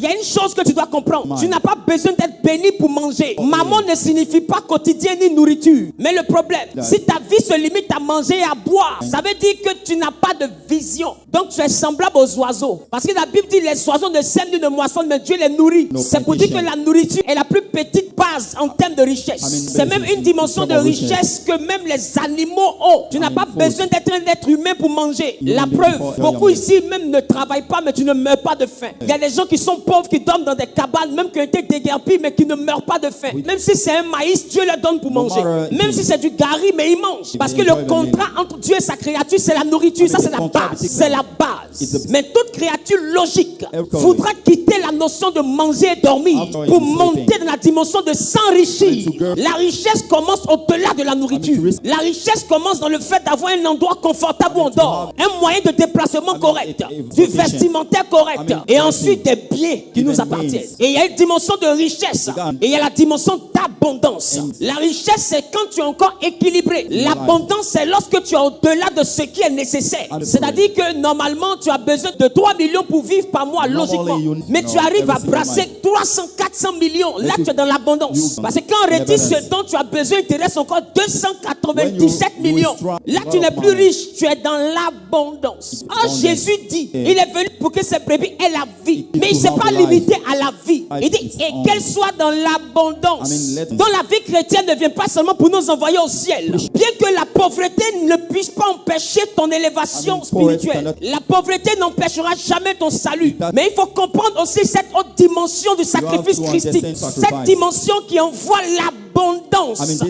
Il y a une chose que tu dois comprendre. Tu n'as pas besoin d'être béni pour manger. Maman ne signifie pas quotidien ni nourriture. Mais le problème, si ta vie se limite à manger et à boire, ça veut dire que tu n'as pas de vision. Donc tu es semblable aux oiseaux. Parce que la Bible dit les oiseaux ne sèment ni ne moissonnent, mais Dieu les nourrit. C'est pour dire que la nourriture est la plus petite base en termes de richesse. C'est même une dimension de richesse que même les animaux ont. Tu n'as pas besoin d'être un être humain pour manger. La preuve, beaucoup ici même ne travaillent pas, mais tu ne meurs pas de faim. Il y a des gens qui sont pauvres, qui dorment dans des cabanes, même qui ont été déguerpis, mais qui ne meurent pas de faim. Même si c'est un maïs, Dieu leur donne pour manger. Même si c'est du gari, mais ils mangent. Parce que le contrat entre Dieu et sa créature, c'est la nourriture. Ça, c'est la base. C'est la base. Mais toute créature logique voudra quitter la notion de manger et dormir pour monter dans la dimension de s'enrichir. La richesse commence au-delà de la nourriture. La richesse commence dans le fait d'avoir un endroit confortable où on dort, un moyen de déplacement correct, du vestimentaire correct, et ensuite des biens qui nous appartiennent. Et il y a une dimension de richesse, et il y a la dimension d'abondance. La richesse, c'est quand tu es encore équilibré. L'abondance, c'est lorsque tu es au-delà de ce qui est nécessaire. C'est-à-dire que normalement, tu as besoin de 3 millions pour vivre par mois, logiquement. Mais tu arrives à brasser 300, 400 millions. Là, tu es dans l'abondance. Parce que quand on retire ce dont tu as besoin, il te reste encore 297 millions. Là, tu n'es plus riche, tu es dans l'abondance. Oh, Jésus dit, il est venu pour que ses brebis aient la vie. Mais il ne s'est pas limité à la vie. Il dit, et qu'elle soit dans l'abondance. Donc la vie chrétienne ne vient pas seulement pour nous envoyer au ciel. Bien que la pauvreté ne puisse pas empêcher ton élévation spirituelle. La pauvreté n'empêchera jamais ton salut. Mais il faut comprendre aussi cette autre dimension du sacrifice christique. Cette dimension qui envoie l'abondance.